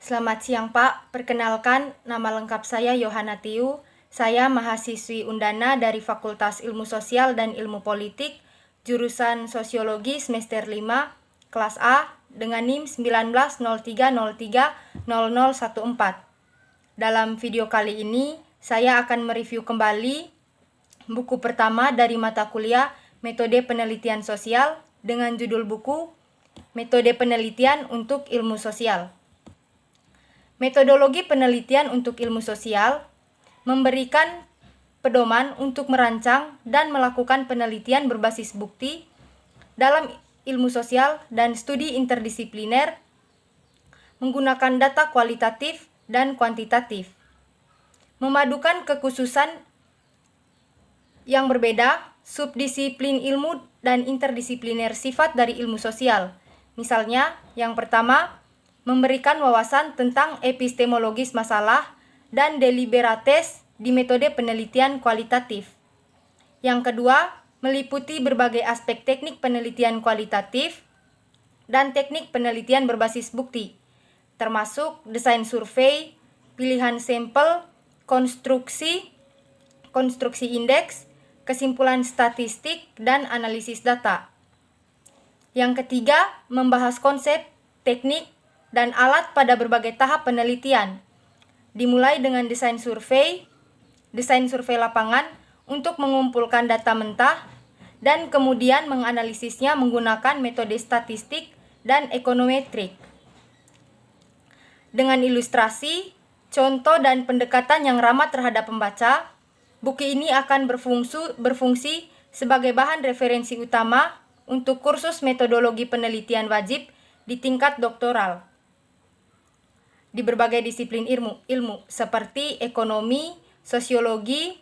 Selamat siang Pak, perkenalkan nama lengkap saya Yohana Tiu. Saya mahasiswi Undana dari Fakultas Ilmu Sosial dan Ilmu Politik, jurusan Sosiologi semester 5, kelas A, dengan NIM 1903030014. Dalam video kali ini, saya akan mereview kembali buku pertama dari mata kuliah Metode Penelitian Sosial dengan judul buku Metode Penelitian untuk Ilmu Sosial. Metodologi penelitian untuk ilmu sosial memberikan pedoman untuk merancang dan melakukan penelitian berbasis bukti dalam ilmu sosial dan studi interdisipliner menggunakan data kualitatif dan kuantitatif. Memadukan kekhususan yang berbeda, subdisiplin ilmu dan interdisipliner sifat dari ilmu sosial. Misalnya, yang pertama, memberikan wawasan tentang epistemologis masalah dan deliberates di metode penelitian kualitatif. Yang kedua, meliputi berbagai aspek teknik penelitian kualitatif dan teknik penelitian berbasis bukti, termasuk desain survei, pilihan sampel, konstruksi indeks, kesimpulan statistik, dan analisis data. Yang ketiga, membahas konsep, teknik, dan alat pada berbagai tahap penelitian, dimulai dengan desain survei lapangan untuk mengumpulkan data mentah, dan kemudian menganalisisnya menggunakan metode statistik dan ekonometrik. Dengan ilustrasi, contoh, dan pendekatan yang ramah terhadap pembaca, buku ini akan berfungsi sebagai bahan referensi utama untuk kursus metodologi penelitian wajib di tingkat doktoral di berbagai disiplin ilmu seperti ekonomi, sosiologi,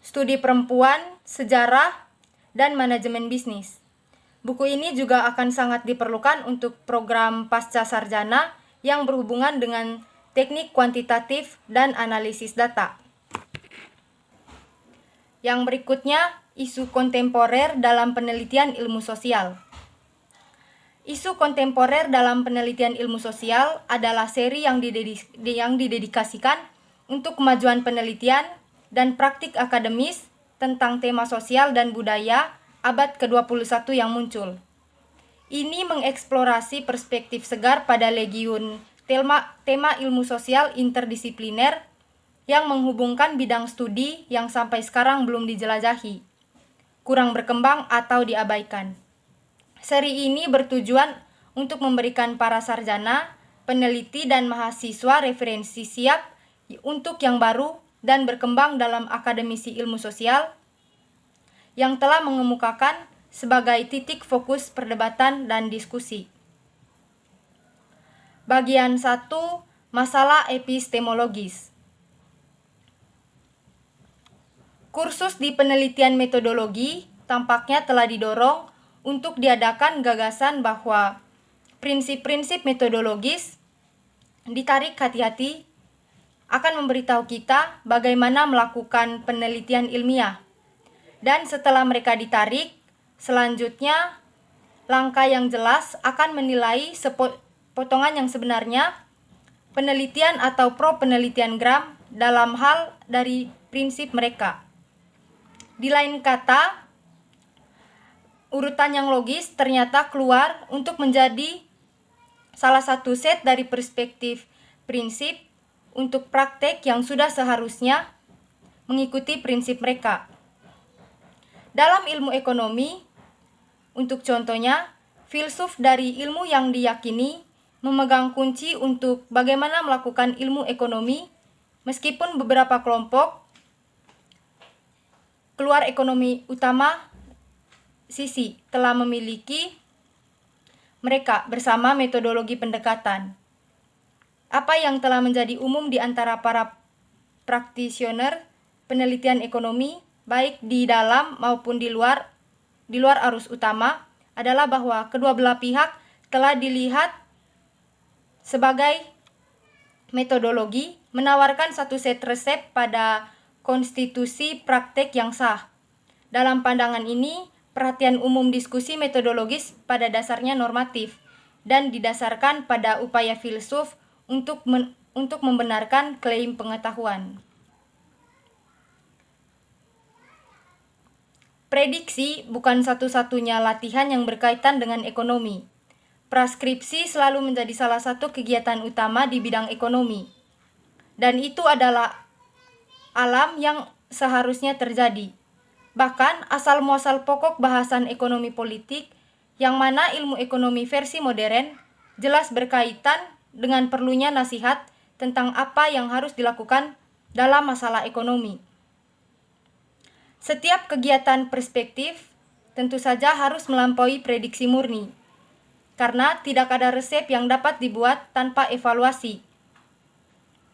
studi perempuan, sejarah, dan manajemen bisnis. Buku ini juga akan sangat diperlukan untuk program pasca sarjana yang berhubungan dengan teknik kuantitatif dan analisis data. Yang berikutnya, isu kontemporer dalam penelitian ilmu sosial. Isu kontemporer dalam penelitian ilmu sosial adalah seri yang didedikasikan untuk kemajuan penelitian dan praktik akademis tentang tema sosial dan budaya abad ke-21 yang muncul. Ini mengeksplorasi perspektif segar pada legiun tema ilmu sosial interdisipliner yang menghubungkan bidang studi yang sampai sekarang belum dijelajahi, kurang berkembang atau diabaikan. Seri ini bertujuan untuk memberikan para sarjana, peneliti, dan mahasiswa referensi siap untuk yang baru dan berkembang dalam akademisi ilmu sosial yang telah mengemukakan sebagai titik fokus perdebatan dan diskusi. Bagian 1. Masalah epistemologis. Kursus di penelitian metodologi tampaknya telah didorong untuk diadakan gagasan bahwa prinsip-prinsip metodologis ditarik hati-hati akan memberitahu kita bagaimana melakukan penelitian ilmiah. Dan setelah mereka ditarik, selanjutnya langkah yang jelas akan menilai potongan yang sebenarnya penelitian atau pro-penelitian Gram dalam hal dari prinsip mereka. Di lain kata, urutan yang logis ternyata keluar untuk menjadi salah satu set dari perspektif prinsip untuk praktek yang sudah seharusnya mengikuti prinsip mereka. Dalam ilmu ekonomi, untuk contohnya, filsuf dari ilmu yang diyakini memegang kunci untuk bagaimana melakukan ilmu ekonomi, meskipun beberapa kelompok keluar ekonomi utama sisi telah memiliki mereka bersama metodologi pendekatan. Apa yang telah menjadi umum di antara para practitioner penelitian ekonomi, baik di dalam maupun di luar arus utama, adalah bahwa kedua belah pihak telah dilihat sebagai metodologi menawarkan satu set resep pada konstitusi praktek yang sah. Dalam pandangan ini, perhatian umum diskusi metodologis pada dasarnya normatif, dan didasarkan pada upaya filsuf untuk membenarkan klaim pengetahuan. Prediksi bukan satu-satunya latihan yang berkaitan dengan ekonomi. Praskripsi selalu menjadi salah satu kegiatan utama di bidang ekonomi. Dan itu adalah alam yang seharusnya terjadi. Bahkan asal-muasal pokok bahasan ekonomi politik, yang mana ilmu ekonomi versi modern, jelas berkaitan dengan perlunya nasihat tentang apa yang harus dilakukan dalam masalah ekonomi. Setiap kegiatan perspektif tentu saja harus melampaui prediksi murni, karena tidak ada resep yang dapat dibuat tanpa evaluasi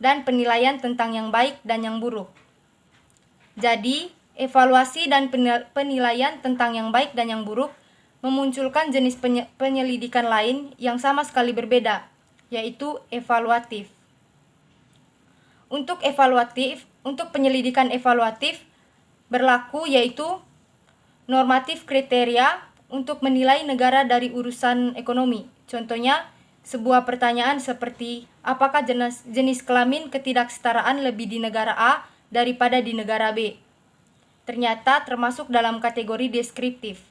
dan penilaian tentang yang baik dan yang buruk. Jadi, evaluasi dan penilaian tentang yang baik dan yang buruk memunculkan jenis penyelidikan lain yang sama sekali berbeda, yaitu evaluatif. Untuk penyelidikan evaluatif berlaku yaitu normatif kriteria untuk menilai negara dari urusan ekonomi. Contohnya, sebuah pertanyaan seperti apakah jenis kelamin ketidaksetaraan lebih di negara A daripada di negara B? Ternyata termasuk dalam kategori deskriptif.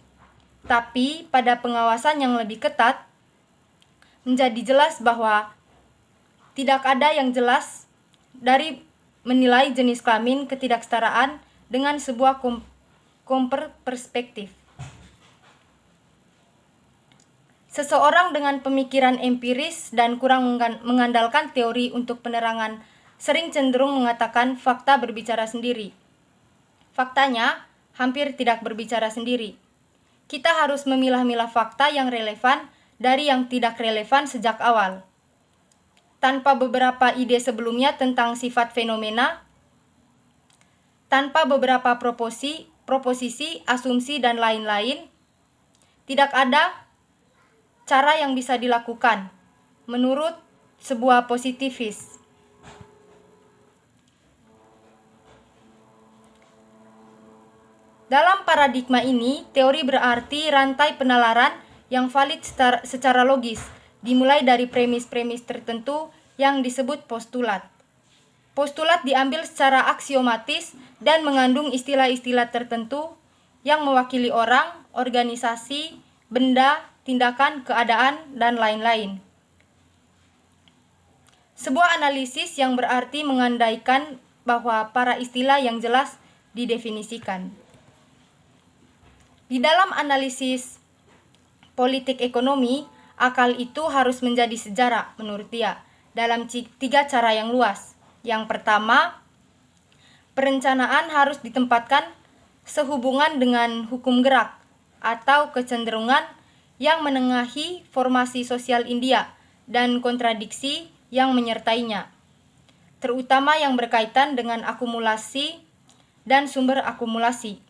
Tapi pada pengawasan yang lebih ketat, menjadi jelas bahwa tidak ada yang jelas dari menilai jenis kelamin ketidaksetaraan dengan sebuah perspektif. Seseorang dengan pemikiran empiris dan kurang mengandalkan teori untuk penerangan sering cenderung mengatakan fakta berbicara sendiri. Faktanya hampir tidak berbicara sendiri. Kita harus memilah-milah fakta yang relevan dari yang tidak relevan sejak awal. Tanpa beberapa ide sebelumnya tentang sifat fenomena, tanpa beberapa proposisi, asumsi, dan lain-lain, tidak ada cara yang bisa dilakukan menurut sebuah positivis. Dalam paradigma ini, teori berarti rantai penalaran yang valid secara logis, dimulai dari premis-premis tertentu yang disebut postulat. Postulat diambil secara aksiomatis dan mengandung istilah-istilah tertentu yang mewakili orang, organisasi, benda, tindakan, keadaan, dan lain-lain. Sebuah analisis yang berarti mengandaikan bahwa para istilah yang jelas didefinisikan. Di dalam analisis politik ekonomi, akal itu harus menjadi sejarah menurut dia dalam 3 cara yang luas. Yang pertama, perencanaan harus ditempatkan sehubungan dengan hukum gerak atau kecenderungan yang menengahi formasi sosial India dan kontradiksi yang menyertainya, terutama yang berkaitan dengan akumulasi dan sumber akumulasi.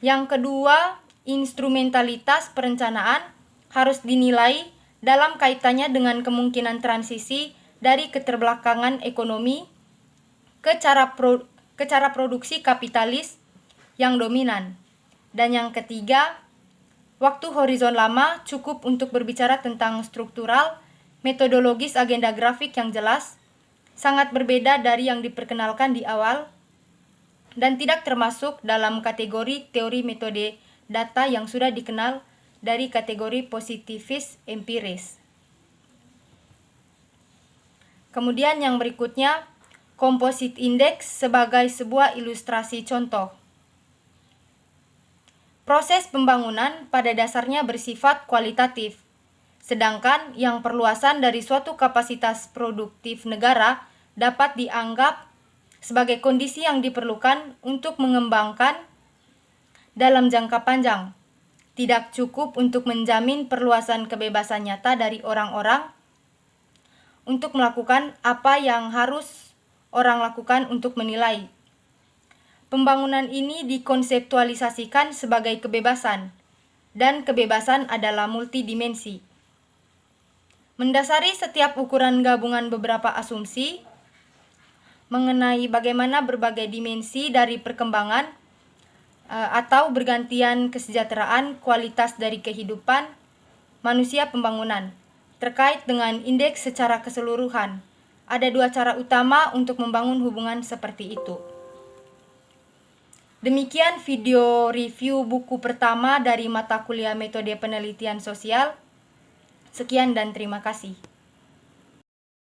Yang kedua, instrumentalitas perencanaan harus dinilai dalam kaitannya dengan kemungkinan transisi dari keterbelakangan ekonomi ke cara produksi kapitalis yang dominan. Dan yang ketiga, waktu horizon lama cukup untuk berbicara tentang struktural, metodologis agenda grafik yang jelas, sangat berbeda dari yang diperkenalkan di awal, dan tidak termasuk dalam kategori teori metode data yang sudah dikenal dari kategori positivis empiris. Kemudian yang berikutnya, composite index sebagai sebuah ilustrasi contoh. Proses pembangunan pada dasarnya bersifat kualitatif, sedangkan yang perluasan dari suatu kapasitas produktif negara dapat dianggap sebagai kondisi yang diperlukan untuk mengembangkan dalam jangka panjang. Tidak cukup untuk menjamin perluasan kebebasan nyata dari orang-orang untuk melakukan apa yang harus orang lakukan untuk menilai. Pembangunan ini dikonseptualisasikan sebagai kebebasan, dan kebebasan adalah multidimensi. Mendasari setiap ukuran gabungan beberapa asumsi mengenai bagaimana berbagai dimensi dari perkembangan atau bergantian kesejahteraan, kualitas dari kehidupan, manusia pembangunan. Terkait dengan indeks secara keseluruhan, ada 2 cara utama untuk membangun hubungan seperti itu. Demikian video review buku pertama dari mata kuliah Metode Penelitian Sosial. Sekian dan terima kasih.